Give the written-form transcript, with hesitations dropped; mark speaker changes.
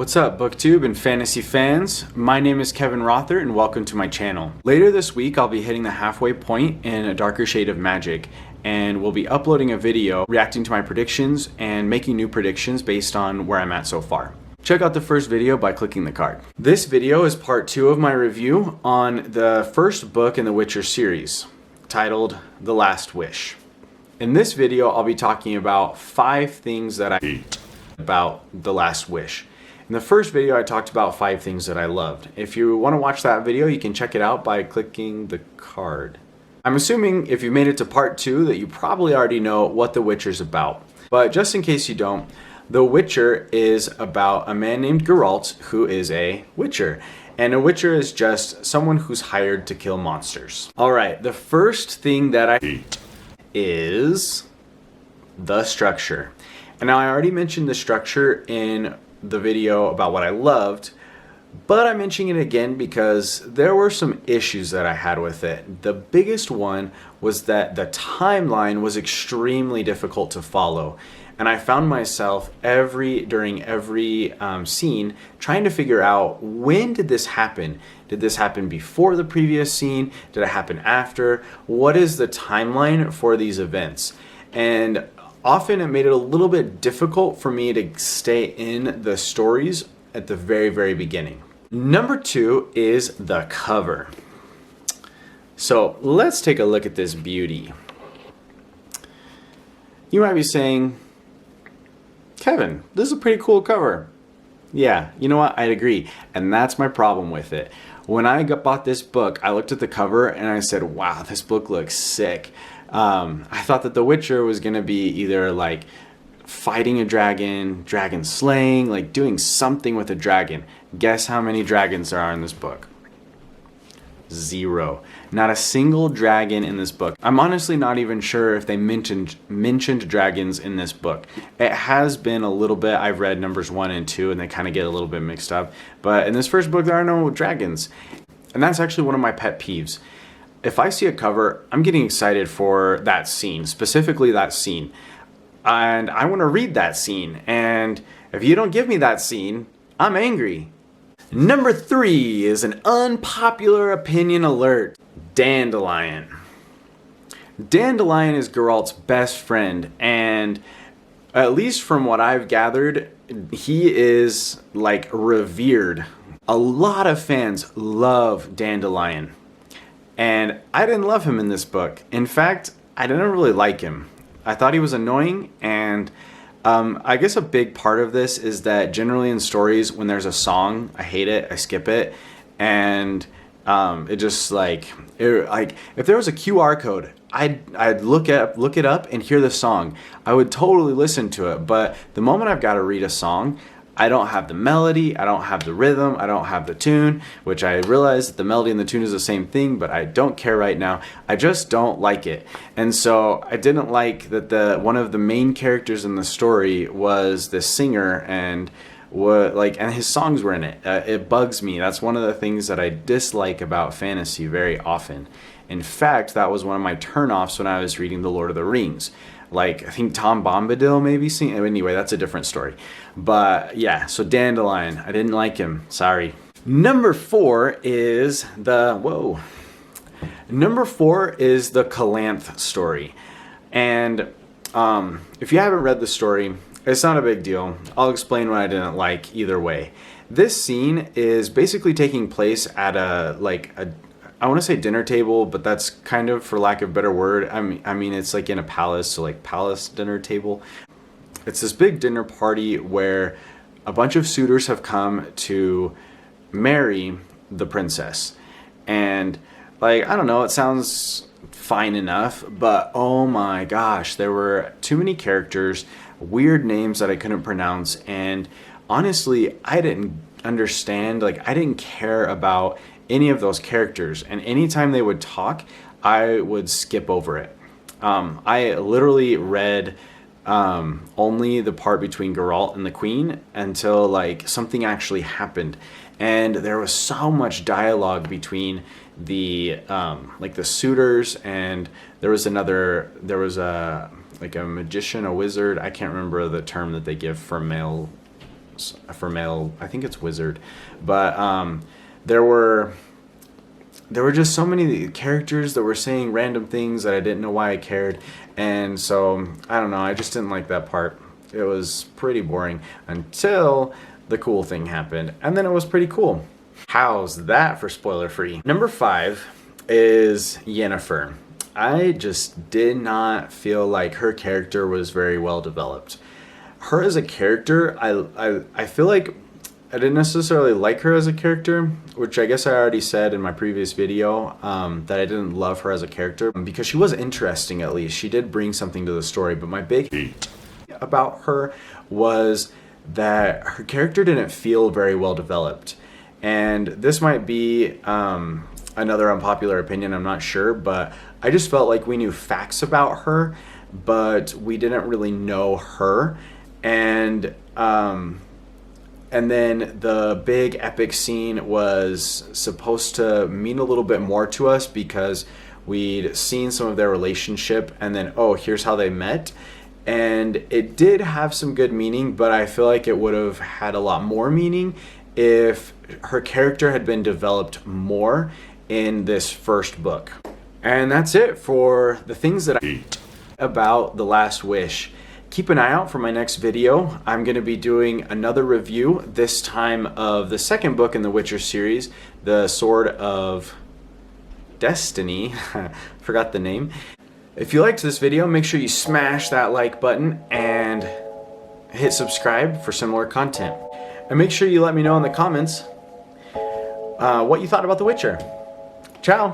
Speaker 1: What's up, BookTube and fantasy fans? My name is Kevin Rother and welcome to my channel. Later this week I'll be hitting the halfway point in A Darker Shade of Magic, and we'll be uploading a video reacting to my predictions and making new predictions based on where I'm at so far. Check out the first video by clicking the card. This video is part 2 of my review on the first book in the Witcher series, titled The Last Wish. In this video I'll be talking about 5 things that I hate about The Last Wish. In the first video, I talked about 5 things that I loved. If you want to watch that video, you can check it out by clicking the card. I'm assuming if you made it to part 2 that you probably already know what The Witcher's about. But just in case you don't, The Witcher is about a man named Geralt who is a witcher. And a witcher is just someone who's hired to kill monsters. Alright, the first thing that I hate is the structure. And now I already mentioned the structure in the video about what I loved, but I'm mentioning it again because there were some issues that I had with it. The biggest one was that the timeline was extremely difficult to follow, and I found myself during every scene trying to figure out, when did this happen? Did this happen before the previous scene? Did it happen after? What is the timeline for these events? And often it made it a little bit difficult for me to stay in the stories at the very, very beginning. Number 2 is the cover. So let's take a look at this beauty. You might be saying, Kevin, this is a pretty cool cover. Yeah, you know what? I'd agree. And that's my problem with it. When I bought this book, I looked at the cover and I said, wow, this book looks sick. I thought that The Witcher was going to be either like fighting a dragon, dragon slaying, like doing something with a dragon. Guess how many dragons there are in this book? 0. Not a single dragon in this book. I'm honestly not even sure if they mentioned dragons in this book. It has been a little bit. I've read numbers 1 and 2 and they kind of get a little bit mixed up. But in this first book there are no dragons. And that's actually one of my pet peeves. If I see a cover, I'm getting excited for that scene, specifically that scene. And I want to read that scene. And if you don't give me that scene, I'm angry. Number 3 is an unpopular opinion alert. Dandelion. Dandelion is Geralt's best friend, and at least from what I've gathered, he is like revered. A lot of fans love Dandelion, and I didn't love him in this book. In fact, I didn't really like him. I thought he was annoying, and I guess a big part of this is that generally in stories, when there's a song, I hate it, I skip it, and it just like if there was a QR code, I'd look it up and hear the song. I would totally listen to it, but the moment I've got to read a song, I don't have the melody, I don't have the rhythm, I don't have the tune, which I realize that the melody and the tune is the same thing, but I don't care right now. I just don't like it. And so I didn't like that one of the main characters in the story was this singer, and and his songs were in it. It bugs me. That's one of the things that I dislike about fantasy very often. In fact, that was one of my turnoffs when I was reading The Lord of the Rings. Like, I think Tom Bombadil maybe sing. Anyway, that's a different story. But yeah, so Dandelion, I didn't like him. Sorry. Number 4 is the Kaelth story. And if you haven't read the story, it's not a big deal. I'll explain what I didn't like either way. This scene is basically taking place at I want to say dinner table, but that's kind of, for lack of a better word, I mean it's like in a palace, so like palace dinner table. It's this big dinner party where a bunch of suitors have come to marry the princess. And like, I don't know, it sounds fine enough, but oh my gosh, there were too many characters, weird names that I couldn't pronounce, and honestly, I didn't understand, like I didn't care about any of those characters, and anytime they would talk, I would skip over it. I literally read only the part between Geralt and the Queen until like something actually happened, and there was so much dialogue between the suitors, and there was a like a magician, a wizard. I can't remember the term that they give for male for male, I think it's wizard, but there were just so many characters that were saying random things that I didn't know why I cared, and so I don't know, I just didn't like that part. It was pretty boring until the cool thing happened, and then it was pretty cool. How's that for spoiler free? Number 5 is Yenifer. I just did not feel like her character was very well developed. Her as a character, I feel like I didn't necessarily like her as a character, which I guess I already said in my previous video, that I didn't love her as a character, because she was interesting at least. She did bring something to the story, but my big hate about her was that her character didn't feel very well developed. And this might be another unpopular opinion, I'm not sure, but I just felt like we knew facts about her, but we didn't really know her. And then the big epic scene was supposed to mean a little bit more to us because we'd seen some of their relationship, and then, oh, here's how they met. And it did have some good meaning, but I feel like it would have had a lot more meaning if her character had been developed more in this first book. And that's it for the things that I hate about The Last Wish. Keep an eye out for my next video. I'm going to be doing another review, this time of the second book in the Witcher series, The Sword of Destiny. Forgot the name. If you liked this video, make sure you smash that like button and hit subscribe for similar content. And make sure you let me know in the comments what you thought about The Witcher. Ciao!